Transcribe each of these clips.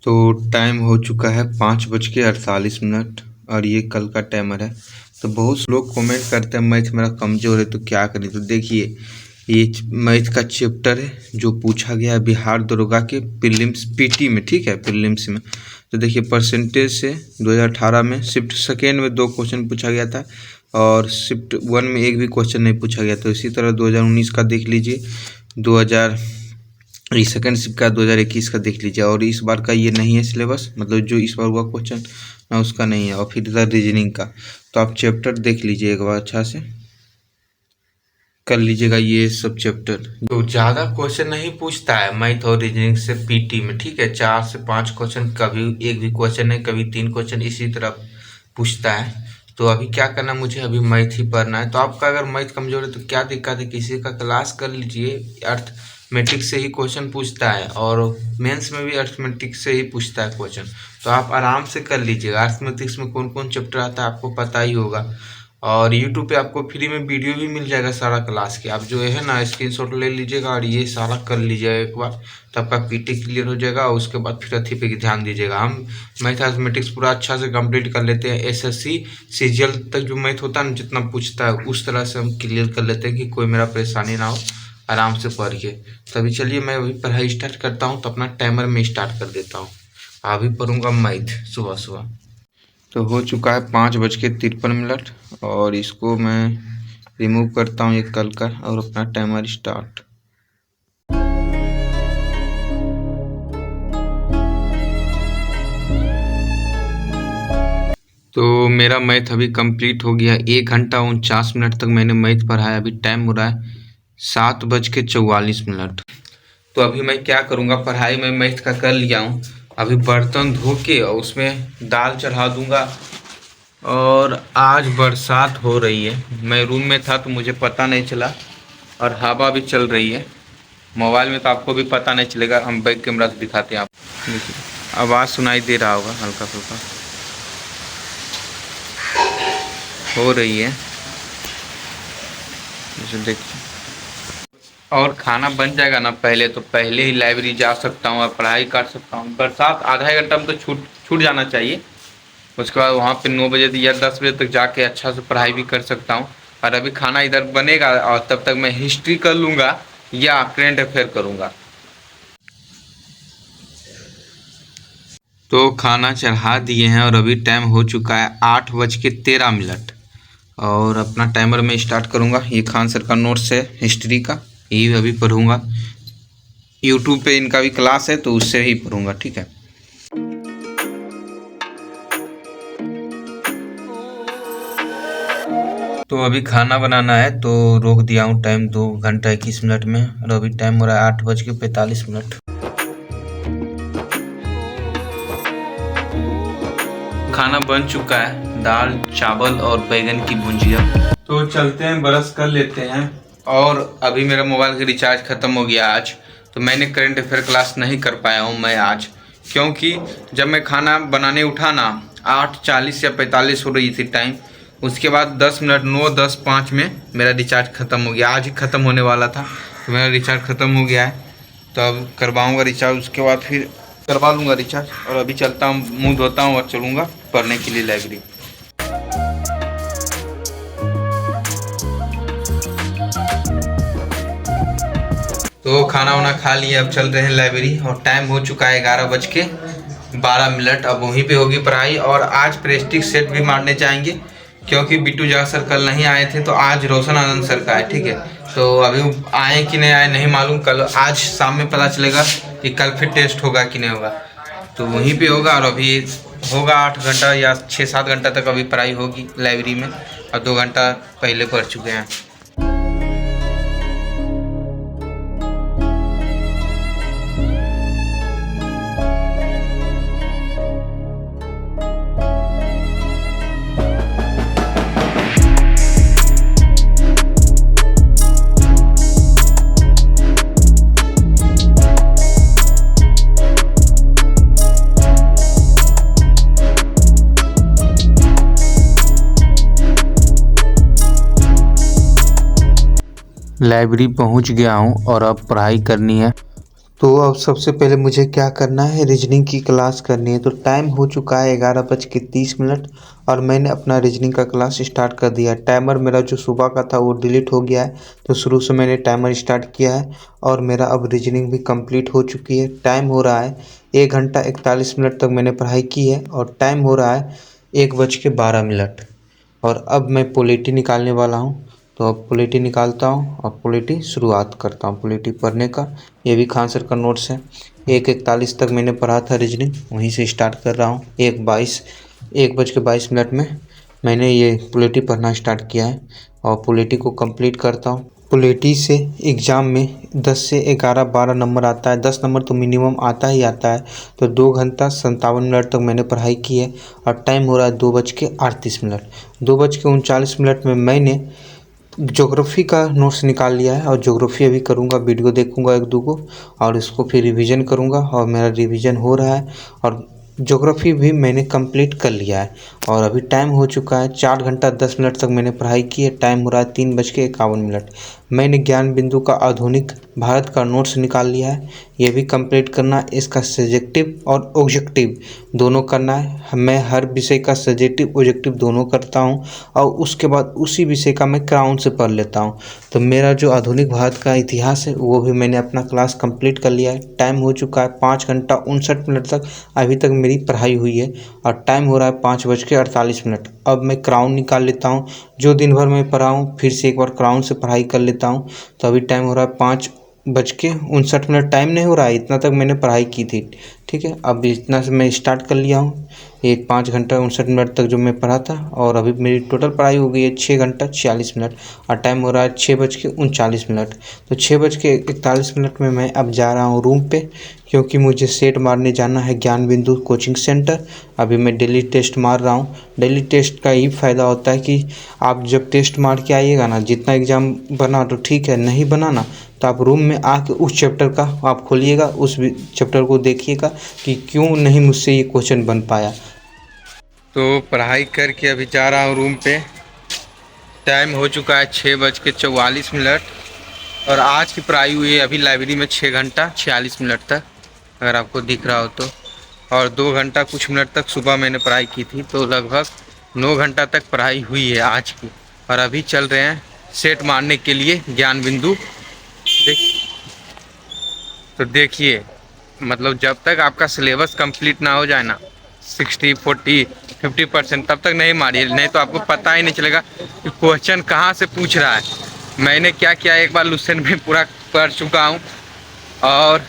तो टाइम हो चुका है 5:48 और ये कल का टाइमर है। तो बहुत से लोग कमेंट करते हैं मैथ मेरा कमज़ोर है तो क्या करें। तो देखिए ये मैथ का चैप्टर है जो पूछा गया है बिहार दरोगा के प्रीलिम्स पीटी में, ठीक है, प्रीलिम्स में। तो देखिए परसेंटेज से 2018 में शिफ्ट सेकेंड में 2 क्वेश्चन पूछा गया था और शिफ्ट 1 में एक भी क्वेश्चन नहीं पूछा गया। तो इसी तरह 2019 का देख लीजिए, 2000 सेकेंड शिफ्ट का 2021 का देख लीजिए। और इस बार का ये नहीं है सिलेबस, मतलब जो इस बार हुआ क्वेश्चन ना उसका नहीं है। और फिर इधर रीजनिंग का, तो आप चैप्टर देख लीजिए एक बार अच्छा से कर लीजिएगा ये सब चैप्टर। तो ज़्यादा क्वेश्चन नहीं पूछता है मैथ और रीजनिंग से पीटी में, ठीक है। 4 से 5 क्वेश्चन, कभी एक भी क्वेश्चन नहीं, कभी 3 क्वेश्चन, इसी तरह पूछता है। तो अभी क्या करना, मुझे अभी मैथ ही पढ़ना है। तो आपका अगर मैथ कमजोर है तो क्या दिक्कत है, किसी का क्लास कर लीजिए। अर्थमेटिक से ही क्वेश्चन पूछता है और मेंस में भी अर्थमेटिक से ही पूछता है क्वेश्चन। तो आप आराम से कर लीजिएगा। अर्थमेटिक्स में कौन कौन चैप्टर आता है आपको पता ही होगा। और यूट्यूब पे आपको फ्री में वीडियो भी मिल जाएगा सारा क्लास के। आप जो है ना स्क्रीनशॉट ले लीजिएगा और ये सारा कर लीजिएगा एक बार, तो आपका पीटी क्लियर हो जाएगा। और उसके बाद फिर अथी पे ध्यान दीजिएगा। हम मैथमेटिक्स पूरा अच्छा से कंप्लीट कर लेते हैं। एसएससी सीजीएल तक जो मैथ होता है ना, जितना पूछता है उस तरह से हम क्लियर कर लेते हैं कि कोई मेरा परेशानी ना हो, आराम से पढ़ के। तभी चलिए मैं वही पढ़ाई स्टार्ट करता हूँ। तो अपना टाइमर में स्टार्ट कर देता हूँ। अभी पढ़ूंगा मैथ सुबह सुबह। तो हो चुका है 5:53 और इसको मैं रिमूव करता हूँ एक कल का और अपना टाइमर स्टार्ट। तो मेरा मैथ अभी कंप्लीट हो गया। 1 घंटा 49 मिनट तक मैंने मैथ पढ़ाया। अभी टाइम हो रहा है 7:44। तो अभी मैं क्या करूँगा, पढ़ाई में मैथ का कर लिया हूँ। अभी बर्तन धो के और उसमें दाल चढ़ा दूँगा। और आज बरसात हो रही है। मैं रूम में था तो मुझे पता नहीं चला और हवा भी चल रही है। मोबाइल में तो आपको भी पता नहीं चलेगा, हम बैक कैमरा से दिखाते हैं। आप देखिए आवाज़ सुनाई दे रहा होगा, हल्का फुल्का हो रही है, जैसे देखिए। और खाना बन जाएगा ना तो पहले ही लाइब्रेरी जा सकता हूँ और पढ़ाई कर सकता हूँ। बरसात आधा घंटा में तो छूट जाना चाहिए। उसके बाद वहाँ पे 9 बजे या 10 बजे तक जाके अच्छा से पढ़ाई भी कर सकता हूँ। और अभी खाना इधर बनेगा और तब तक मैं हिस्ट्री कर लूँगा या करेंट अफेयर करूँगा। तो खाना चढ़ा दिए हैं और अभी टाइम हो चुका है 8:13 और अपना टाइमर में स्टार्ट करूँगा। ये खान सर का नोट्स है हिस्ट्री का, यही अभी पढ़ूँगा। यूट्यूब पे इनका भी क्लास है तो उससे ही पढ़ूँगा, ठीक है। तो अभी खाना बनाना है तो रोक दिया हूँ टाइम 2 घंटा 21 मिनट में। और अभी टाइम हो रहा है 8:45। खाना बन चुका है, दाल चावल और बैगन की भुंजिया। तो चलते हैं ब्रश कर लेते हैं। और अभी मेरा मोबाइल का रिचार्ज ख़त्म हो गया आज, तो मैंने करंट अफेयर क्लास नहीं कर पाया हूँ मैं आज। क्योंकि जब मैं खाना बनाने उठा ना 8:40 या 45 हो रही थी टाइम। उसके बाद 10 मिनट 9, 10, 5 में मेरा रिचार्ज ख़त्म हो गया। आज ही ख़त्म होने वाला था तो मेरा रिचार्ज ख़त्म हो गया है। तो अब करवाऊँगा रिचार्ज, उसके बाद फिर करवा लूँगा रिचार्ज। और अभी चलता हूँ, मुँह धोता हूँ और चलूँगा पढ़ने के लिए लाइब्रेरी। तो खाना वाना खा लिए, अब चल रहे हैं लाइब्रेरी। और टाइम हो चुका है 11:12। अब वहीं पे होगी पढ़ाई। और आज प्रेस्टिक सेट भी मारने जाएंगे क्योंकि बिट्टू जा सर कल नहीं आए थे, तो आज रोशन आनंद सर का है, ठीक है। तो अभी आए कि नहीं आए नहीं मालूम, कल आज शाम में पता चलेगा कि कल फिर टेस्ट होगा कि नहीं होगा। तो वहीं पे होगा। और अभी होगा 8 घंटा या 6-7 घंटा तक अभी पढ़ाई होगी लाइब्रेरी में। और 2 घंटा पहले पढ़ चुके हैं। लाइब्रेरी पहुंच गया हूं और अब पढ़ाई करनी है। तो अब सबसे पहले मुझे क्या करना है, रीजनिंग की क्लास करनी है। तो टाइम हो चुका है 11:30 और मैंने अपना रीजनिंग का क्लास स्टार्ट कर दिया है। टाइमर मेरा जो सुबह का था वो डिलीट हो गया है, तो शुरू से मैंने टाइमर स्टार्ट किया है और मेरा अब रीजनिंग भी कंप्लीट हो चुकी है। टाइम हो रहा है 1 घंटा 41 मिनट तक मैंने पढ़ाई की है और टाइम हो रहा है 1:12 और अब मैं पॉलिटी निकालने वाला हूँ। तो अब पॉलिटी निकालता हूँ और पॉलिटी शुरुआत करता हूँ पॉलिटी पढ़ने का। ये भी खान सर का नोट्स है। 1:41 तक मैंने पढ़ा था रीजनिंग, वहीं से स्टार्ट कर रहा हूँ। 1:22 में मैंने ये पॉलिटी पढ़ना स्टार्ट किया है और पॉलिटी को कंप्लीट करता हूँ। पॉलिटी से एग्ज़ाम में 10 से 11 12 नंबर आता है, 10 नंबर तो मिनिमम आता ही आता है। तो 2 घंटा 57 मिनट तक मैंने पढ़ाई की है और टाइम हो रहा है 2:38। 2:39 में मैंने ज्योग्राफी का नोट्स निकाल लिया है और ज्योग्राफी अभी करूँगा, वीडियो देखूँगा एक दो को और इसको फिर रिवीजन करूँगा और मेरा रिवीजन हो रहा है और ज्योग्राफी भी मैंने कंप्लीट कर लिया है। और अभी टाइम हो चुका है 4 घंटा 10 मिनट तक मैंने पढ़ाई की है। टाइम हो रहा है 3:51। मैंने ज्ञान बिंदु का आधुनिक भारत का नोट्स निकाल लिया है, ये भी कंप्लीट करना है। इसका सब्जेक्टिव और ऑब्जेक्टिव दोनों करना है। मैं हर विषय का सब्जेक्टिव ऑब्जेक्टिव दोनों करता हूँ और उसके बाद उसी विषय का मैं क्राउन से पढ़ लेता हूँ। तो मेरा जो आधुनिक भारत का इतिहास है वो भी मैंने अपना क्लास कंप्लीट कर लिया है। टाइम हो चुका है 5 घंटा 59 मिनट तक अभी तक मेरी पढ़ाई हुई है और टाइम हो रहा है 5:48। अब मैं क्राउन निकाल लेता हूँ, जो दिन भर मैं पढ़ा हूँ फिर से एक बार क्राउन से पढ़ाई कर लेता हूँ। तो अभी टाइम हो रहा है 5:59। टाइम नहीं हो रहा है, इतना तक मैंने पढ़ाई की थी। ठीक है, अब इतना से मैं स्टार्ट कर लिया हूँ। 5 घंटा 59 मिनट तक जो मैं पढ़ा था और अभी मेरी टोटल पढ़ाई हो गई है 6 घंटा 46 मिनट और टाइम हो रहा है 6:39। तो 6:41 में मैं अब जा रहा हूँ रूम पे, क्योंकि मुझे सेट मारने जाना है ज्ञान बिंदु कोचिंग सेंटर। अभी मैं डेली टेस्ट मार रहा हूँ। डेली टेस्ट का यही फ़ायदा होता है कि आप जब टेस्ट मार के आइएगा ना, जितना एग्ज़ाम बना तो ठीक है, नहीं बना ना तो आप रूम में आके उस चैप्टर का आप खोलिएगा, उस चैप्टर को देखिएगा कि क्यों नहीं मुझसे ये क्वेश्चन बन पाया। तो पढ़ाई करके अभी जा रहा हूँ रूम पे। टाइम हो चुका है 6:44 और आज की पढ़ाई हुई है अभी लाइब्रेरी में 6 घंटा 46 मिनट तक, अगर आपको दिख रहा हो तो। और 2 घंटा कुछ मिनट तक सुबह मैंने पढ़ाई की थी, तो लगभग 9 घंटा तक पढ़ाई हुई है आज की। और अभी चल रहे हैं सेट मारने के लिए ज्ञान बिंदु। देख, तो देखिए, मतलब जब तक आपका सिलेबस कंप्लीट ना हो जाए ना 60 40 50% तब तक नहीं मारिए, नहीं तो आपको पता ही नहीं चलेगा कि क्वेश्चन कहाँ से पूछ रहा है। मैंने क्या किया, एक बार लुसेंट में पूरा पढ़ चुका हूँ और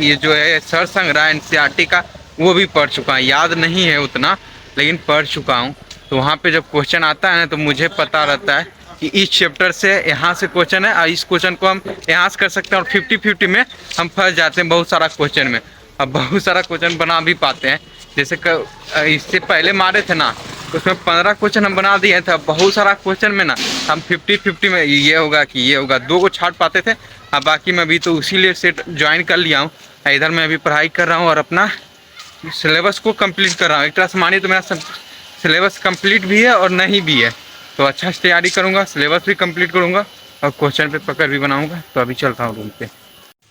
ये जो है सर संग्रह एनसीईआरटी का वो भी पढ़ चुका हूँ। याद नहीं है उतना, लेकिन पढ़ चुका हूँ। तो वहाँ पे जब क्वेश्चन आता है ना तो मुझे पता रहता है कि इस चैप्टर से यहाँ से क्वेश्चन है और इस क्वेश्चन को हम यहाँ से कर सकते हैं। और 50-50 में हम फंस जाते हैं बहुत सारा क्वेश्चन में। अब बहुत सारा क्वेश्चन बना भी पाते हैं, जैसे इससे पहले मारे थे ना उसमें 15 क्वेश्चन हम बना दिए थे। बहुत सारा क्वेश्चन में ना हम 50-50 में ये होगा कि ये होगा, 2 को छाट पाते थे। अब बाकी मैं भी तो इसीलिए सेट ज्वाइन कर लिया हूँ। इधर मैं अभी पढ़ाई कर रहा हूँ और अपना सिलेबस को कंप्लीट कर रहा हूँ। एक तरह से मानिए तो मेरा सिलेबस कंप्लीट भी है और नहीं भी है। तो अच्छा से तैयारी करूँगा, सिलेबस भी कंप्लीट करूँगा और क्वेश्चन पे पकड़ भी बनाऊँगा। तो अभी चलता हूँ रूम पे।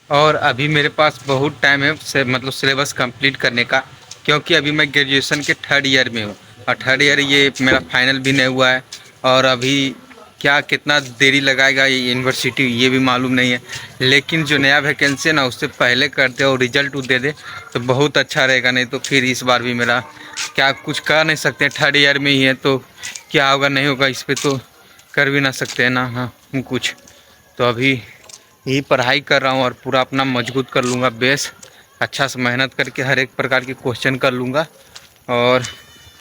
और अभी मेरे पास बहुत टाइम है मतलब सिलेबस कंप्लीट करने का, क्योंकि अभी मैं ग्रेजुएशन के 3rd ईयर में हूँ और 3rd ईयर ये मेरा फाइनल भी नहीं हुआ है। और अभी क्या कितना देरी लगाएगा ये यूनिवर्सिटी ये भी मालूम नहीं है। लेकिन जो नया वैकेंसी है ना उससे पहले कर दे और रिजल्ट दे दे तो बहुत अच्छा रहेगा, नहीं तो फिर इस बार भी मेरा क्या कुछ कर नहीं सकते। 3rd ईयर में ही है तो क्या होगा नहीं होगा इस पर तो कर भी ना सकते हैं ना हाँ कुछ। तो अभी यही पढ़ाई कर रहा हूँ और पूरा अपना मजबूत कर लूँगा बेस, अच्छा से मेहनत करके हर एक प्रकार के क्वेश्चन कर लूँगा। और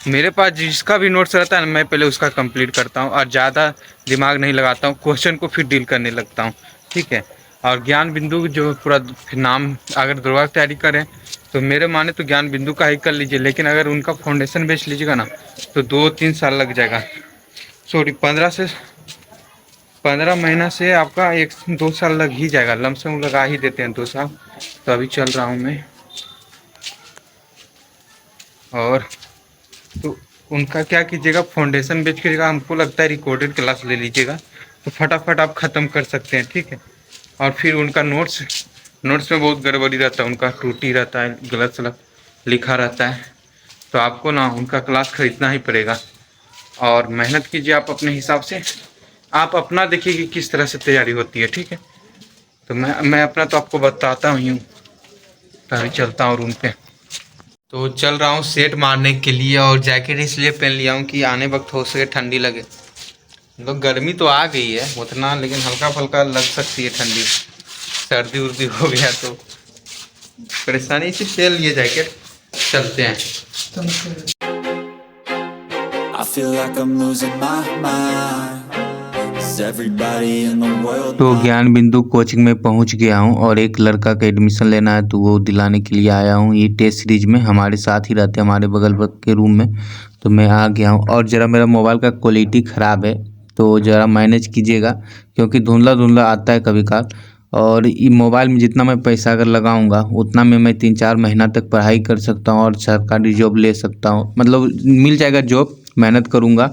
मेरे पास जिसका भी नोट्स रहता है ना मैं पहले उसका कंप्लीट करता हूँ और ज़्यादा दिमाग नहीं लगाता हूँ, क्वेश्चन को फिर डील करने लगता हूँ। ठीक है, और ज्ञान बिंदु जो पूरा नाम अगर दोबारा तैयारी करें तो मेरे माने तो ज्ञान बिंदु का ही कर लीजिए, लेकिन अगर उनका फाउंडेशन बेच लीजिएगा ना तो 2-3 साल लग जाएगा। सॉरी 15 महीना से आपका 1-2 साल लग ही जाएगा, लमसम लगा ही देते हैं 2 साल। तो अभी चल रहा हूँ मैं। और तो उनका क्या कीजिएगा, फाउंडेशन बेच कीजिएगा, हमको लगता है रिकॉर्डेड क्लास ले लीजिएगा तो फटाफट आप ख़त्म कर सकते हैं। ठीक है, और फिर उनका नोट्स नोट्स में बहुत गड़बड़ी रहता है, उनका त्रुटि रहता है, गलत सलत लिखा रहता है। तो आपको ना उनका क्लास खरीदना ही पड़ेगा और मेहनत कीजिए आप अपने हिसाब से। आप अपना देखिए कि किस तरह से तैयारी होती है, ठीक है। तो मैं अपना तो आपको बताता हूँ। तो अभी चलता हूँ रूम पे। तो चल रहा हूँ सेट मारने के लिए और जैकेट इसलिए पहन लिया हूँ कि आने वक्त हो सके ठंडी लगे। तो गर्मी तो आ गई है उतना, लेकिन हल्का फुल्का लग सकती है ठंडी, सर्दी उर्दी हो गया तो परेशानी से पहन लिए जैकेट। चलते हैं। I feel like I'm losing my mind. Is everybody in the world तो ज्ञान बिंदु कोचिंग में पहुंच गया हूं और एक लड़का का एडमिशन लेना है तो वो दिलाने के लिए आया हूं। ये टेस्ट सीरीज में हमारे साथ ही रहते हैं, हमारे बगल के रूम में। तो मैं आ गया हूं और ज़रा मेरा मोबाइल का क्वालिटी ख़राब है तो ज़रा मैनेज कीजिएगा, क्योंकि धुंधला धुंधला आता है कभी कभार। और ये मोबाइल में जितना मैं पैसा अगर लगाऊंगा उतना में मैं 3-4 महीना तक पढ़ाई कर सकता हूँ और सरकारी जॉब ले सकता हूँ, मतलब मिल जाएगा जॉब। मेहनत करूँगा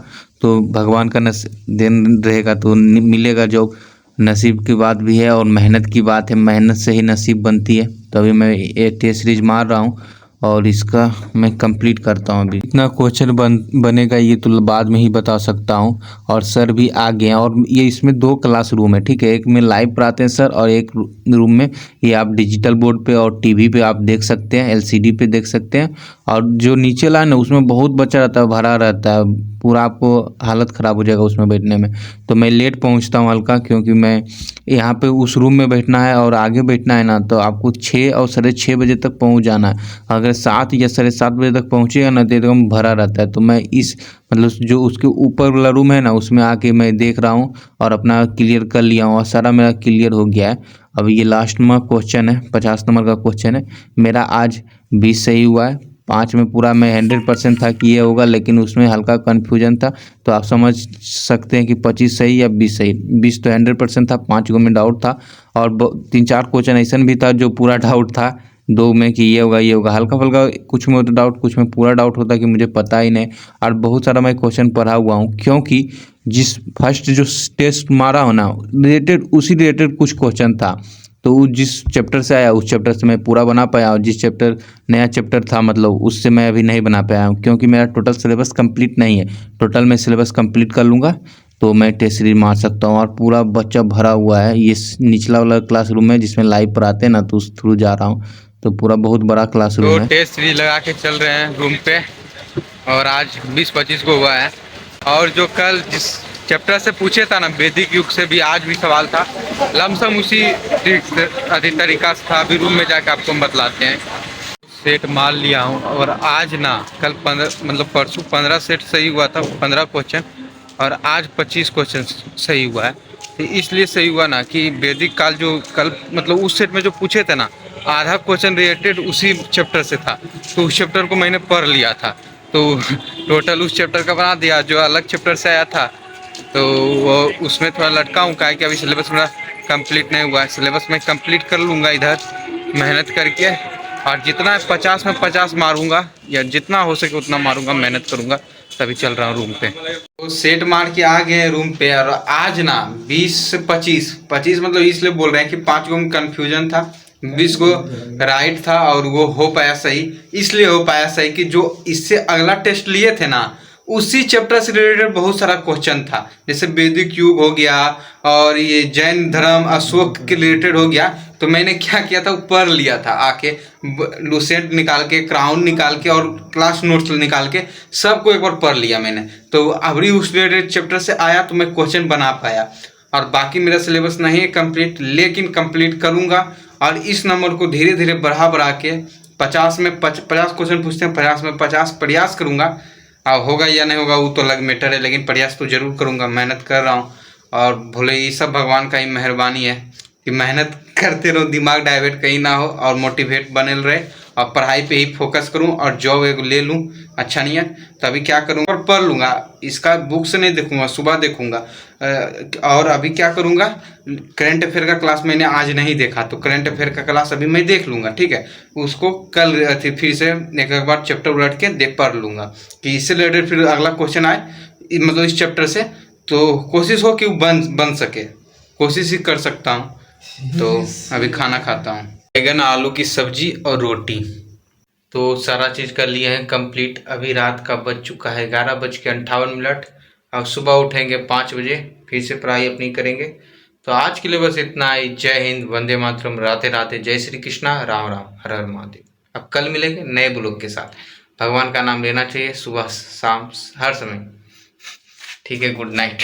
तो भगवान का देन रहेगा तो मिलेगा जॉब। नसीब की बात भी है और मेहनत की बात है, मेहनत से ही नसीब बनती है। तो अभी मैं ये टेस्ट सीरीज मार रहा हूँ और इसका मैं कंप्लीट करता हूँ। अभी इतना क्वेश्चन बनेगा ये तो बाद में ही बता सकता हूँ। और सर भी आ गए हैं और ये इसमें 2 क्लास रूम है, ठीक है। एक में लाइव पढ़ाते हैं सर और एक रूम में ये आप डिजिटल बोर्ड पे और टीवी पे आप देख सकते हैं, एलसीडी पे देख सकते हैं। और जो नीचे ला ना उसमें बहुत बच्चा रहता है, भरा रहता है पूरा, आपको हालत ख़राब हो जाएगा उसमें बैठने में। तो मैं लेट पहुंचता हूं हल्का, क्योंकि मैं यहाँ पे उस रूम में बैठना है और आगे बैठना है ना, तो आपको 6 और 6:30 बजे तक पहुंच जाना है। अगर 7 या 7:30 बजे तक पहुंचेगा ना तो एकदम भरा रहता है। तो मैं इस मतलब जो उसके ऊपर वाला रूम है ना उसमें आके मैं देख रहा हूँ और अपना क्लियर कर लिया हूँ और सारा मेरा क्लियर हो गया है। अब ये लास्ट में क्वेश्चन है, 50 नंबर का क्वेश्चन है। मेरा आज 20 सही हुआ है, 5 में पूरा मैं 100% था कि ये होगा, लेकिन उसमें हल्का कन्फ्यूजन था। तो आप समझ सकते हैं कि 25 सही या 20 सही। 20 तो 100% था, 5 को में डाउट था और 3-4 क्वेश्चन ऐसा भी था जो पूरा डाउट था, 2 में कि ये होगा ये होगा। हल्का फुल्का कुछ में होता डाउट, कुछ में पूरा डाउट होता कि मुझे पता ही नहीं। और बहुत सारा मैं क्वेश्चन पढ़ा हुआ हूँ, क्योंकि जिस फर्स्ट जो टेस्ट मारा हो ना उसी रिलेटेड कुछ क्वेश्चन था। तो वो जिस चैप्टर से आया उस चैप्टर से मैं पूरा बना पाया, और जिस चैप्टर नया चैप्टर था मतलब उससे मैं अभी नहीं बना पाया हूँ, क्योंकि मेरा टोटल सिलेबस कंप्लीट नहीं है। टोटल मैं सिलेबस कंप्लीट कर लूँगा तो मैं टेस्ट सीरीज मार सकता हूँ। और पूरा बच्चा भरा हुआ है, ये निचला वाला क्लासरूम है जिसमें लाइव पढ़ाते हैं ना, तो उस थ्रू जा रहा हूँ। तो पूरा बहुत बड़ा क्लासरूम है। टेस्ट सीरीज लगा के चल रहे हैं रूम पे और आज 20-25 को हुआ है। और जो कल जिस चैप्टर से पूछे था ना वैदिक युग से भी आज भी सवाल था, लमसम उसी तरीका से था। अभी रूम में जाकर आपको बतलाते हैं। सेट मार लिया हूँ और आज ना कल 15 मतलब परसों 15 सेट सही हुआ था, 15 क्वेश्चन, और आज 25 क्वेश्चन सही हुआ है। तो इसलिए सही हुआ ना कि वैदिक काल जो कल मतलब उस सेट में जो पूछे थे ना, आधा क्वेश्चन रिलेटेड उसी चैप्टर से था, तो उस चैप्टर को मैंने पढ़ लिया था। तो टोटल उस चैप्टर का बना दिया, जो अलग चैप्टर से आया था तो वो उसमें थोड़ा लटका हूँ, क्या कि अभी सिलेबस मेरा कंप्लीट नहीं हुआ है। सिलेबस मैं कंप्लीट कर लूँगा इधर मेहनत करके, और जितना 50 में 50 मारूंगा या जितना हो सके उतना मारूंगा, मेहनत करूंगा। तभी चल रहा हूँ रूम पे। तो सेट मार के आ गए रूम पे। और आज ना 20 से 25 मतलब इसलिए बोल रहे हैं कि 5 को कन्फ्यूजन था, 20 को राइट था और वो हो पाया सही। इसलिए हो पाया सही कि जो इससे अगला टेस्ट लिए थे ना उसी चैप्टर से रिलेटेड बहुत सारा क्वेश्चन था, जैसे वैदिक युग हो गया और ये जैन धर्म अशोक के रिलेटेड हो गया। तो मैंने क्या किया था, पढ़ लिया था आके, लूसेंट निकाल के, क्राउन निकाल के और क्लास नोट्स निकाल के सबको एक बार पढ़ लिया मैंने। तो अभी उस रिलेटेड चैप्टर से आया तो मैं क्वेश्चन बना पाया। और बाकी मेरा सिलेबस नहीं है कंप्लीट, लेकिन कंप्लीट करूँगा। और इस नंबर को धीरे धीरे बढ़ा के 50 में 50 क्वेश्चन पूछते हैं, 50 में 50 प्रयास करूँगा। अब होगा या नहीं होगा वो तो अलग मैटर है, लेकिन प्रयास तो जरूर करूँगा, मेहनत कर रहा हूँ। और भले ये सब भगवान का ही मेहरबानी है कि मेहनत करते रहो, दिमाग डाइवर्ट कहीं ना हो और मोटिवेट बने रहे, और पढ़ाई पे ही फोकस करूं और जॉब एक ले लूं अच्छा नहीं है। तो अभी क्या करूंगा, और पढ़ लूँगा। इसका बुक से नहीं देखूंगा, सुबह देखूंगा। और अभी क्या करूंगा, करंट अफेयर का क्लास मैंने आज नहीं देखा, तो करंट अफेयर का क्लास अभी मैं देख लूँगा, ठीक है। उसको कल फिर से एक बार चैप्टर उलट के देख पढ़ लूँगा कि इससे रिलेटेड फिर अगला क्वेश्चन आए, मतलब इस चैप्टर से। तो कोशिश हो कि बन सके, कोशिश ही कर सकता हूँ। तो अभी खाना खाता हूँ। बैगन आलू की सब्जी और रोटी। तो सारा चीज़ कर लिए हैं कंप्लीट। अभी रात का बज चुका है 11:58। अब सुबह उठेंगे 5 बजे, फिर से पढ़ाई अपनी करेंगे। तो आज के लिए बस इतना ही। जय हिंद, वंदे मातरम, राधे राधे, जय श्री कृष्णा, राम राम, हर हर महादेव। अब कल मिलेंगे नए ब्लॉग के साथ। भगवान का नाम लेना चाहिए सुबह शाम हर समय। ठीक है, गुड नाइट।